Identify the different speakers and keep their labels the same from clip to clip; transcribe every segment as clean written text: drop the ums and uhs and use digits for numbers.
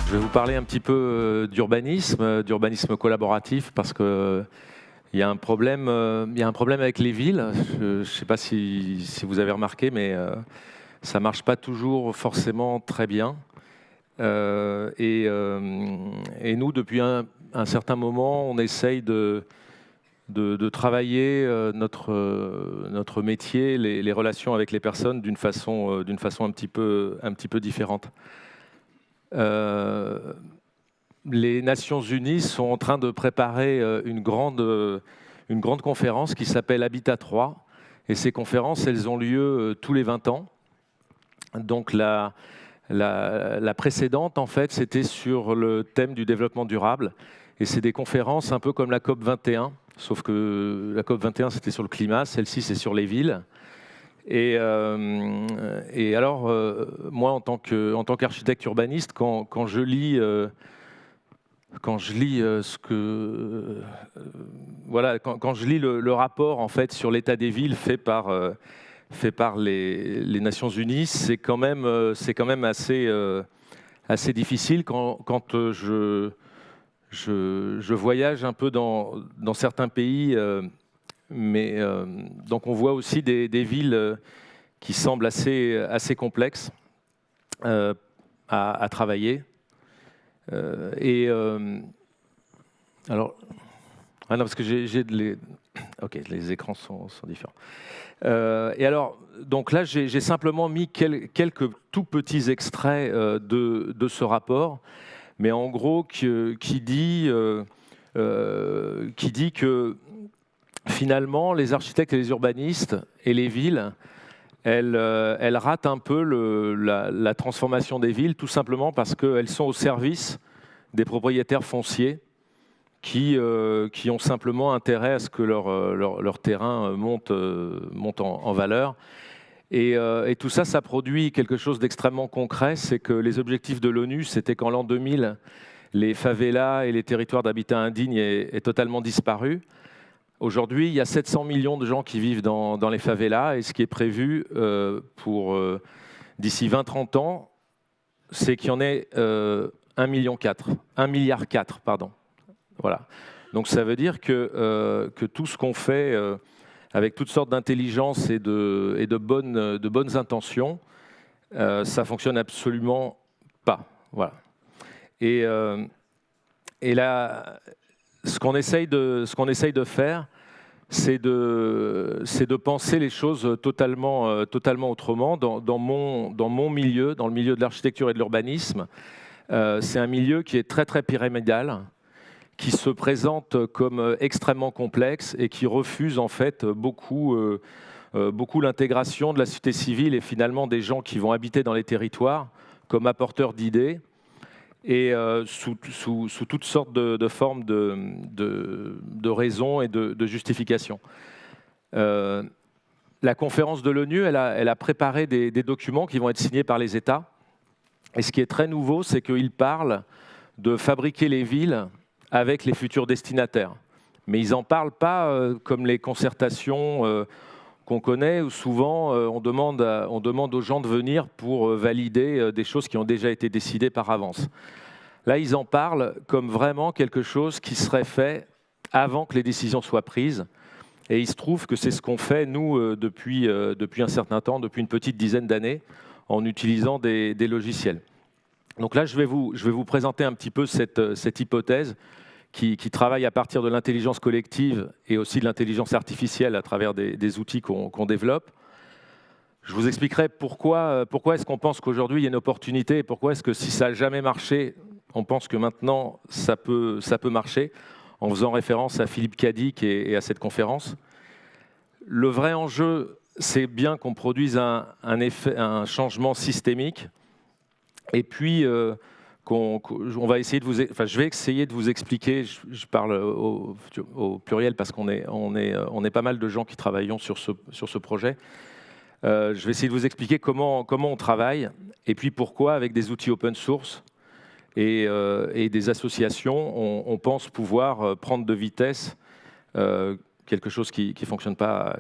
Speaker 1: Je vais vous parler un petit peu d'urbanisme collaboratif, parce que il y a un problème avec les villes. Je ne sais pas si vous avez remarqué, mais ça marche pas toujours forcément très bien. Et nous, depuis un certain moment, on essaye de travailler notre métier, les relations avec les personnes d'une façon un petit peu différente. Les Nations Unies sont en train de préparer une grande conférence qui s'appelle Habitat 3. Et ces conférences, elles ont lieu tous les 20 ans. Donc la précédente, en fait, c'était sur le thème du développement durable. Et c'est des conférences un peu comme la COP 21, sauf que la COP 21, c'était sur le climat, celle-ci, c'est sur les villes. Et alors, moi, en tant qu'architecte urbaniste, quand je lis quand je lis le rapport, en fait, sur l'état des villes fait par les Nations Unies, c'est quand même assez difficile quand je voyage un peu dans certains pays. Donc on voit aussi des villes qui semblent assez complexes à travailler. Alors, non, parce que les écrans sont différents. Et alors, donc là, j'ai simplement mis quelques tout petits extraits de ce rapport, mais en gros, qui dit que finalement, les architectes et les urbanistes et les villes, elles ratent un peu la transformation des villes, tout simplement parce qu'elles sont au service des propriétaires fonciers qui ont simplement intérêt à ce que leur terrain monte en valeur. Et tout ça, ça produit quelque chose d'extrêmement concret, c'est que les objectifs de l'ONU, c'était qu'en l'an 2000, les favelas et les territoires d'habitat indigne aient totalement disparu. Aujourd'hui, il y a 700 millions de gens qui vivent dans les favelas, et ce qui est prévu pour d'ici 20-30 ans, c'est qu'il y en ait 1,4 milliard, pardon. Voilà. Donc ça veut dire que tout ce qu'on fait avec toutes sortes d'intelligence et de bonnes intentions, ça fonctionne absolument pas. Voilà. Et là, ce qu'on essaye de faire, c'est de penser les choses totalement autrement. Dans mon milieu, dans le milieu de l'architecture et de l'urbanisme, c'est un milieu qui est très très pyramidal, qui se présente comme extrêmement complexe et qui refuse en fait beaucoup l'intégration de la société civile et finalement des gens qui vont habiter dans les territoires comme apporteurs d'idées, et sous toutes sortes de formes de raisons et de justifications. La conférence de l'ONU, elle a préparé des documents qui vont être signés par les États. Et ce qui est très nouveau, c'est qu'ils parlent de fabriquer les villes avec les futurs destinataires. Mais ils n'en parlent pas comme les concertations qu'on connaît, où souvent on demande aux gens de venir pour valider des choses qui ont déjà été décidées par avance. Là, ils en parlent comme vraiment quelque chose qui serait fait avant que les décisions soient prises. Et il se trouve que c'est ce qu'on fait, nous, depuis un certain temps, depuis une petite dizaine d'années, en utilisant des logiciels. Donc là, je vais vous présenter un petit peu cette hypothèse qui travaille à partir de l'intelligence collective et aussi de l'intelligence artificielle à travers des outils qu'on développe. Je vous expliquerai pourquoi est-ce qu'on pense qu'aujourd'hui il y a une opportunité, et pourquoi est-ce que si ça n'a jamais marché, on pense que maintenant ça peut marcher, en faisant référence à Philippe Cadic et à cette conférence. Le vrai enjeu, c'est bien qu'on produise un changement systémique, et puis on va essayer je vais essayer de vous expliquer. Je parle au pluriel parce qu'on est pas mal de gens qui travaillons sur ce projet. Je vais essayer de vous expliquer comment on travaille, et puis pourquoi, avec des outils open source et des associations, on pense pouvoir prendre de vitesse quelque chose qui fonctionne pas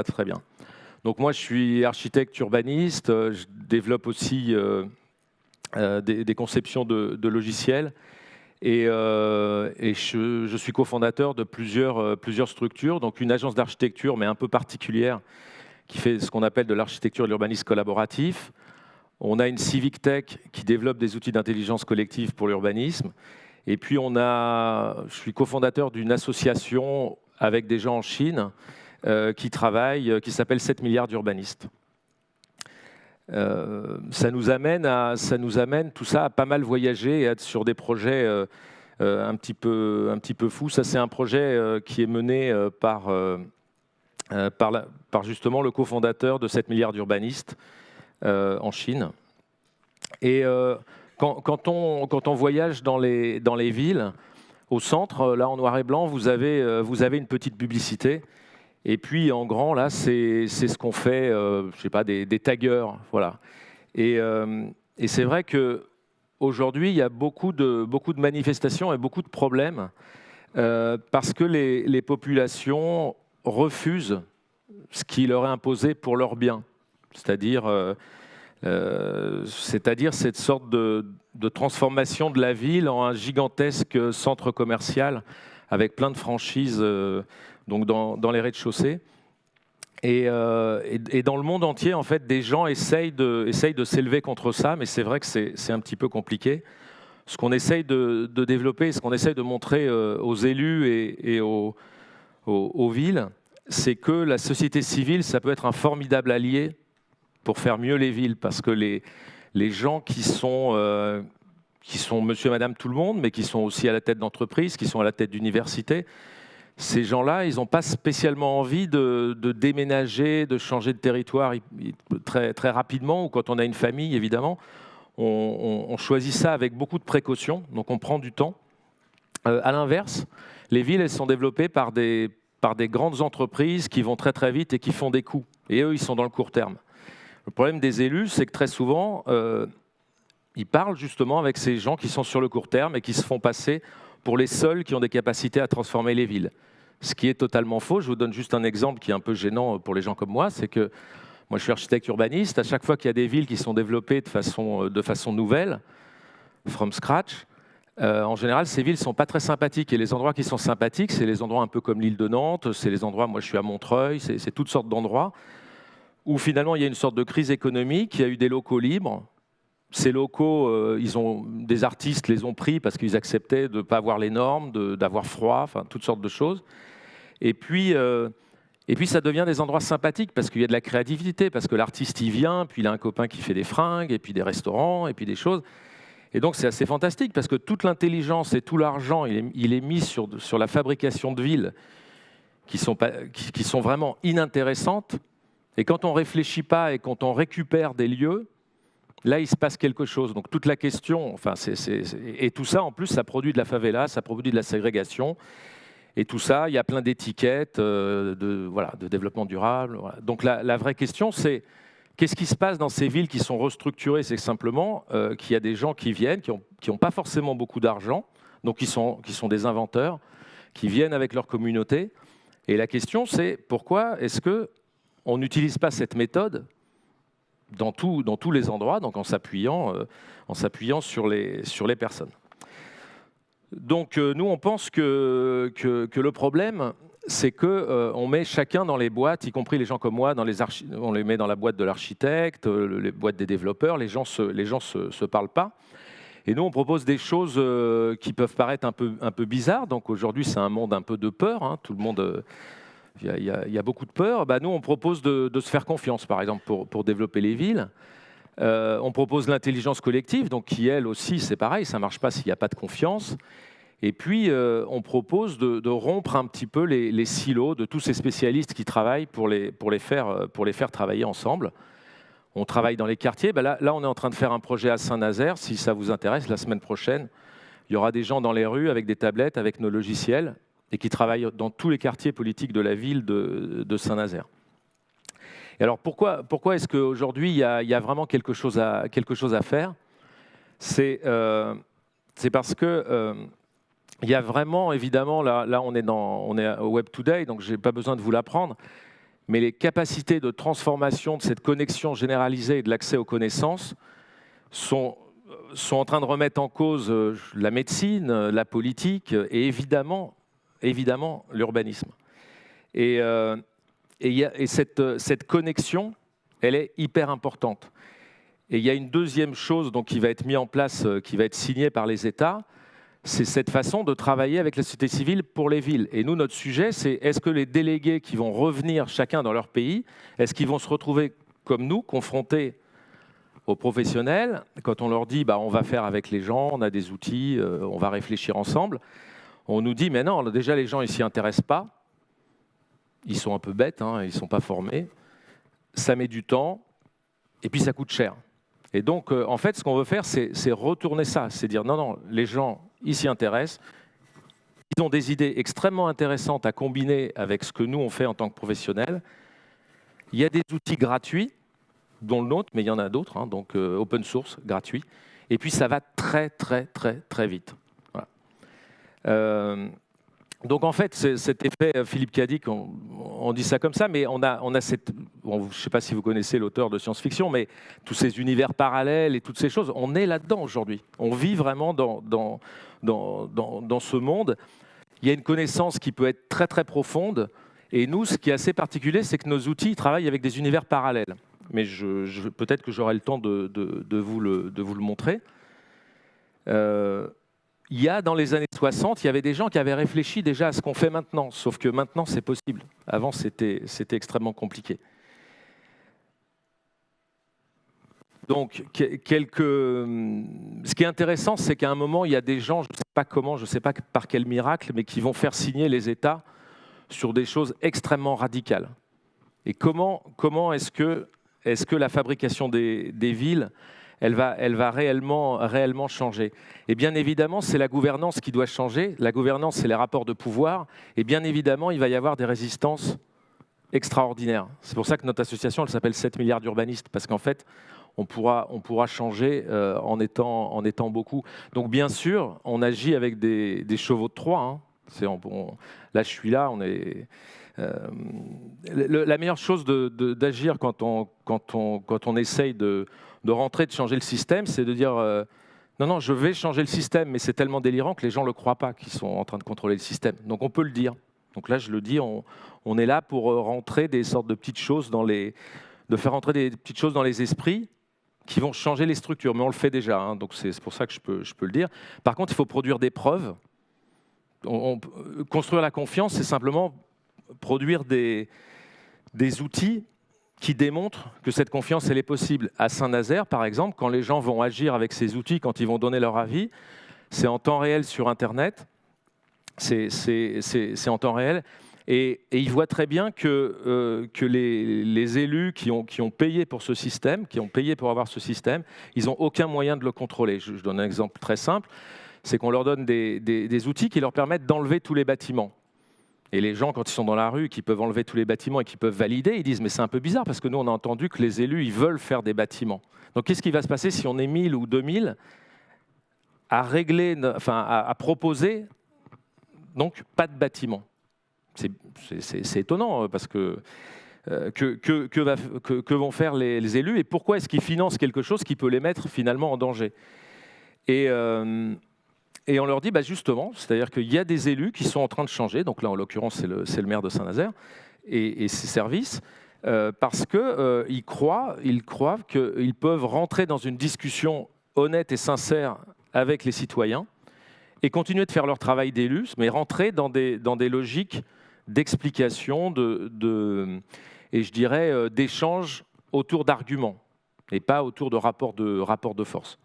Speaker 1: très bien. Donc moi, je suis architecte urbaniste, je développe aussi des conceptions de logiciels. Et je suis cofondateur de plusieurs structures, donc une agence d'architecture, mais un peu particulière, qui fait ce qu'on appelle de l'architecture et de l'urbanisme collaboratif. On a une Civic Tech qui développe des outils d'intelligence collective pour l'urbanisme. Et puis je suis cofondateur d'une association avec des gens en Chine qui s'appelle 7 milliards d'urbanistes. Ça nous amène tout ça à pas mal voyager et à être sur des projets un petit peu fous. Ça, c'est un projet qui est mené par justement le cofondateur de 7 milliards d'urbanistes en Chine. Et quand on voyage dans les villes, au centre, là en noir et blanc, vous avez une petite publicité. Et puis en grand, là, c'est ce qu'on fait, je sais pas, des taggers, voilà. Et c'est vrai qu'aujourd'hui, il y a beaucoup de manifestations et beaucoup de problèmes parce que les populations refusent ce qui leur est imposé pour leur bien. C'est-à-dire cette sorte de transformation de la ville en un gigantesque centre commercial avec plein de franchises donc dans les rez-de-chaussée. Et dans le monde entier, en fait, des gens essayent de s'élever contre ça, mais c'est vrai que c'est un petit peu compliqué. Ce qu'on essaye de développer, ce qu'on essaye de montrer aux élus et aux villes, c'est que la société civile, ça peut être un formidable allié pour faire mieux les villes, parce que les gens qui sont monsieur, madame, tout le monde, mais qui sont aussi à la tête d'entreprises, qui sont à la tête d'universités, ces gens-là, ils n'ont pas spécialement envie de déménager, de changer de territoire très, très rapidement, ou quand on a une famille, évidemment. On choisit ça avec beaucoup de précautions, donc on prend du temps. À l'inverse, les villes, elles sont développées par des grandes entreprises qui vont très très vite et qui font des coûts. Et eux, ils sont dans le court terme. Le problème des élus, c'est que très souvent, ils parlent justement avec ces gens qui sont sur le court terme et qui se font passer pour les seuls qui ont des capacités à transformer les villes. Ce qui est totalement faux. Je vous donne juste un exemple qui est un peu gênant pour les gens comme moi, c'est que moi je suis architecte urbaniste, à chaque fois qu'il y a des villes qui sont développées de façon nouvelle, from scratch, en général ces villes ne sont pas très sympathiques. Et les endroits qui sont sympathiques, c'est les endroits un peu comme l'île de Nantes, c'est les endroits, moi je suis à Montreuil, c'est toutes sortes d'endroits où finalement il y a une sorte de crise économique, il y a eu des locaux libres. Ces locaux, des artistes les ont pris parce qu'ils acceptaient de ne pas avoir les normes, d'avoir froid, enfin toutes sortes de choses. Et puis ça devient des endroits sympathiques parce qu'il y a de la créativité, parce que l'artiste y vient, puis il a un copain qui fait des fringues, et puis des restaurants, et puis des choses. Et donc c'est assez fantastique parce que toute l'intelligence et tout l'argent, il est mis sur la fabrication de villes qui sont vraiment inintéressantes. Et quand on ne réfléchit pas et quand on récupère des lieux, là, il se passe quelque chose. Donc toute la question, et tout ça, en plus, ça produit de la favela, ça produit de la ségrégation. Et tout ça, il y a plein d'étiquettes de développement durable. Voilà. Donc la vraie question, c'est qu'est-ce qui se passe dans ces villes qui sont restructurées? C'est simplement qu'il y a des gens qui viennent, qui n'ont pas forcément beaucoup d'argent, donc qui sont des inventeurs, qui viennent avec leur communauté. Et la question, c'est pourquoi est-ce qu'on n'utilise pas cette méthode dans tous les endroits, donc en s'appuyant sur les personnes. Donc nous, on pense que le problème, c'est qu'on met chacun dans les boîtes, y compris les gens comme moi, on les met dans la boîte de l'architecte, les boîtes des développeurs, les gens se parlent pas. Et nous, on propose des choses qui peuvent paraître un peu bizarres. Donc aujourd'hui, c'est un monde un peu de peur, hein, tout le monde... Il y a beaucoup de peur. Nous, on propose de se faire confiance, par exemple, pour développer les villes. On propose l'intelligence collective, donc qui, elle aussi, c'est pareil, ça ne marche pas s'il n'y a pas de confiance. Et puis, on propose de rompre un petit peu les silos de tous ces spécialistes qui travaillent pour les faire travailler ensemble. On travaille dans les quartiers. Là, on est en train de faire un projet à Saint-Nazaire. Si ça vous intéresse, la semaine prochaine, il y aura des gens dans les rues avec des tablettes, avec nos logiciels, et qui travaillent dans tous les quartiers politiques de la ville de Saint-Nazaire. Et alors pourquoi est-ce qu'aujourd'hui il y a vraiment quelque chose à faire? C'est parce que il y a vraiment, évidemment, là on est au Web Today, donc je n'ai pas besoin de vous l'apprendre, mais les capacités de transformation de cette connexion généralisée et de l'accès aux connaissances sont sont en train de remettre en cause la médecine, la politique et évidemment l'urbanisme. Et cette connexion, elle est hyper importante. Et il y a une deuxième chose donc, qui va être mise en place, qui va être signée par les États, c'est cette façon de travailler avec la société civile pour les villes. Et nous, notre sujet, c'est est-ce que les délégués qui vont revenir chacun dans leur pays, est-ce qu'ils vont se retrouver comme nous, confrontés aux professionnels, quand on leur dit on va faire avec les gens, on a des outils, on va réfléchir ensemble, on nous dit mais non, déjà les gens ils s'y intéressent pas, ils sont un peu bêtes, ils ne sont pas formés, ça met du temps et puis ça coûte cher. Et donc en fait ce qu'on veut faire c'est retourner ça, c'est dire non, les gens ils s'y intéressent, ils ont des idées extrêmement intéressantes à combiner avec ce que nous on fait en tant que professionnels, il y a des outils gratuits, dont le nôtre, mais il y en a d'autres, donc open source, gratuit. Et puis ça va très vite. Voilà. Donc en fait, cet effet Philippe Cadic, on dit ça comme ça, mais on a cette... Bon, je ne sais pas si vous connaissez l'auteur de science-fiction, mais tous ces univers parallèles et toutes ces choses, on est là-dedans aujourd'hui. On vit vraiment dans ce monde. Il y a une connaissance qui peut être très profonde. Et nous, ce qui est assez particulier, c'est que nos outils travaillent avec des univers parallèles. Mais peut-être que j'aurai le temps de vous le montrer. Il y a dans les années 60, il y avait des gens qui avaient réfléchi déjà à ce qu'on fait maintenant, sauf que maintenant c'est possible. Avant c'était extrêmement compliqué. Donc ce qui est intéressant, c'est qu'à un moment il y a des gens, je ne sais pas comment, je ne sais pas par quel miracle, mais qui vont faire signer les États sur des choses extrêmement radicales. Et comment est-ce que la fabrication des villes, elle va réellement changer? Et bien évidemment, c'est la gouvernance qui doit changer. La gouvernance, c'est les rapports de pouvoir. Et bien évidemment, il va y avoir des résistances extraordinaires. C'est pour ça que notre association, elle s'appelle 7 milliards d'urbanistes, parce qu'en fait, on pourra changer en étant beaucoup. Donc bien sûr, on agit avec des chevaux de Troie. Là, je suis là, on est... la meilleure chose d'agir quand on essaye de rentrer, de changer le système, c'est de dire non, je vais changer le système, mais c'est tellement délirant que les gens ne le croient pas qu'ils sont en train de contrôler le système. Donc on peut le dire. Donc là, je le dis, on est là pour rentrer des sortes de petites choses de faire rentrer des petites choses dans les esprits qui vont changer les structures. Mais on le fait déjà, donc c'est pour ça que je peux le dire. Par contre, il faut produire des preuves. Construire la confiance, c'est simplement produire des outils qui démontrent que cette confiance, elle est possible. À Saint-Nazaire, par exemple, quand les gens vont agir avec ces outils, quand ils vont donner leur avis, c'est en temps réel sur Internet, c'est en temps réel, et ils voient très bien que les élus qui ont payé pour ce système, qui ont payé pour avoir ce système, ils n'ont aucun moyen de le contrôler. Je donne un exemple très simple, c'est qu'on leur donne des outils qui leur permettent d'enlever tous les bâtiments. Et les gens, quand ils sont dans la rue, qui peuvent enlever tous les bâtiments et qui peuvent valider, ils disent « mais c'est un peu bizarre parce que nous, on a entendu que les élus, ils veulent faire des bâtiments. » Donc, qu'est-ce qui va se passer si on est 1000 ou 2000 à proposer donc pas de bâtiment? C'est étonnant parce que vont faire les élus et pourquoi est-ce qu'ils financent quelque chose qui peut les mettre finalement en danger? Et on leur dit justement, c'est-à-dire qu'il y a des élus qui sont en train de changer, donc là en l'occurrence c'est le maire de Saint-Nazaire et ses services, parce qu'ils croient qu'ils peuvent rentrer dans une discussion honnête et sincère avec les citoyens et continuer de faire leur travail d'élus, mais rentrer dans des logiques d'explication, et je dirais d'échange autour d'arguments et pas autour de rapports de force.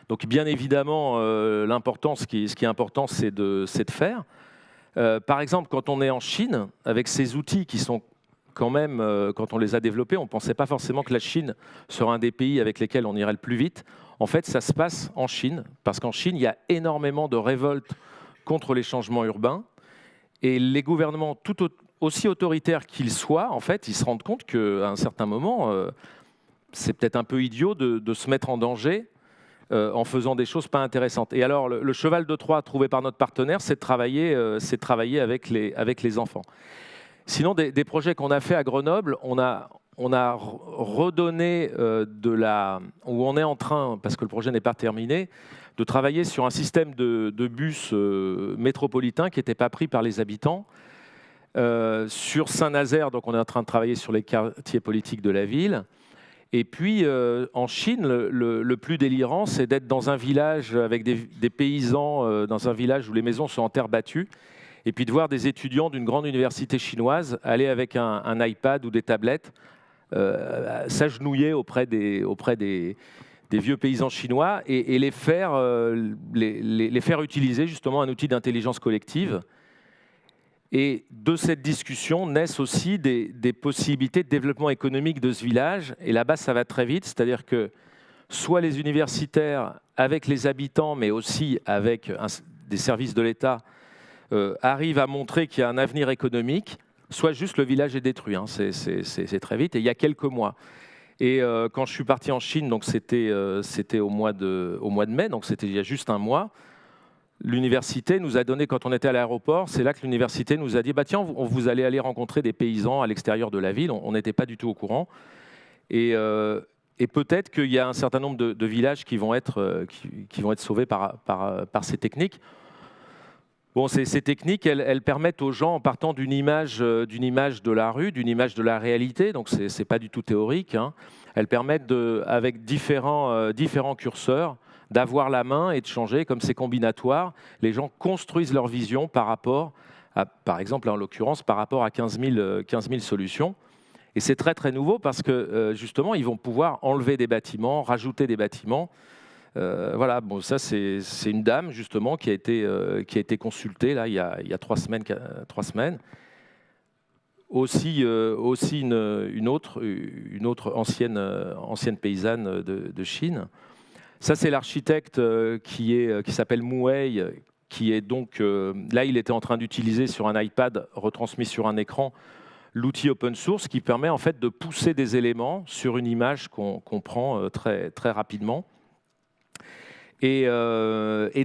Speaker 1: Donc bien évidemment, ce qui est important, c'est de faire. Par exemple, quand on est en Chine, avec ces outils qui sont quand même, quand on les a développés, on ne pensait pas forcément que la Chine serait un des pays avec lesquels on irait le plus vite. En fait, ça se passe en Chine, parce qu'en Chine, il y a énormément de révoltes contre les changements urbains. Et les gouvernements, tout aussi autoritaires qu'ils soient, en fait, ils se rendent compte qu'à un certain moment, c'est peut-être un peu idiot de se mettre en danger en faisant des choses pas intéressantes. Et alors, le cheval de Troie trouvé par notre partenaire, c'est de travailler avec les enfants. Sinon, des projets qu'on a fait à Grenoble, on redonné où on est en train, parce que le projet n'est pas terminé, de travailler sur un système de bus métropolitain qui n'était pas pris par les habitants. Sur Saint-Nazaire, donc on est en train de travailler sur les quartiers politiques de la ville. Et puis en Chine, le plus délirant, c'est d'être dans un village avec des paysans, dans un village où les maisons sont en terre battue, et puis de voir des étudiants d'une grande université chinoise aller avec un iPad ou des tablettes, s'agenouiller auprès des vieux paysans chinois et les faire utiliser justement un outil d'intelligence collective. Et de cette discussion naissent aussi des possibilités de développement économique de ce village. Et là-bas, ça va très vite, c'est-à-dire que soit les universitaires, avec les habitants, mais aussi avec des services de l'État, arrivent à montrer qu'il y a un avenir économique, soit juste le village est détruit. Hein. C'est très vite. Et il y a quelques mois. Et quand je suis parti en Chine, donc c'était au mois de mai, donc c'était il y a juste un mois. L'université nous a donné, quand on était à l'aéroport, c'est là que l'université nous a dit bah tiens, vous allez aller rencontrer des paysans à l'extérieur de la ville. On n'était pas du tout au courant. Et peut-être qu'il y a un certain nombre de villages qui vont être sauvés par ces techniques. Bon, ces techniques, elles permettent aux gens, en partant d'une image de la rue, d'une image de la réalité, donc c'est pas du tout théorique, hein, elles permettent, avec différents curseurs, d'avoir la main et de changer, comme c'est combinatoire. Les gens construisent leur vision par rapport à, par exemple, en l'occurrence, par rapport à 15 000 solutions. Et c'est très, très nouveau parce que, justement, ils vont pouvoir enlever des bâtiments, rajouter des bâtiments. Voilà, bon, ça, c'est une dame, justement, qui a été consultée, là, il y a 3 semaines. Aussi une autre ancienne paysanne de Chine. Ça, c'est l'architecte qui s'appelle Mu Wei, qui est donc... là, il était en train d'utiliser sur un iPad, retransmis sur un écran, l'outil open source qui permet en fait de pousser des éléments sur une image qu'on prend très, très rapidement. Et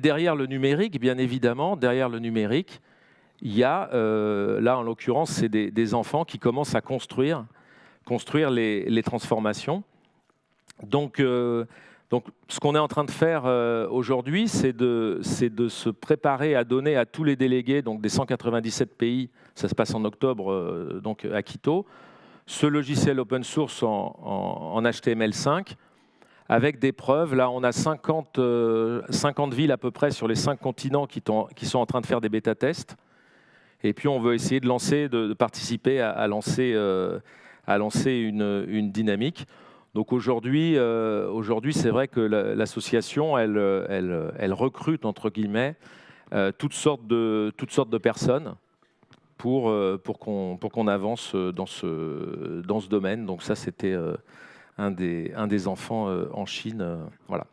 Speaker 1: derrière le numérique, bien évidemment, il y a, là en l'occurrence, c'est des enfants qui commencent à construire les transformations. Donc, ce qu'on est en train de faire aujourd'hui, c'est de se préparer à donner à tous les délégués, donc des 197 pays, ça se passe en octobre, donc à Quito, ce logiciel open source en HTML5, avec des preuves. Là, on a 50 villes à peu près sur les 5 continents qui sont en train de faire des bêta-tests. Et puis, on veut essayer de participer à lancer une dynamique. Donc aujourd'hui, c'est vrai que l'association, elle recrute, entre guillemets, toutes sortes de personnes pour qu'on avance dans ce domaine. Donc ça, c'était un des enfants en Chine. Voilà.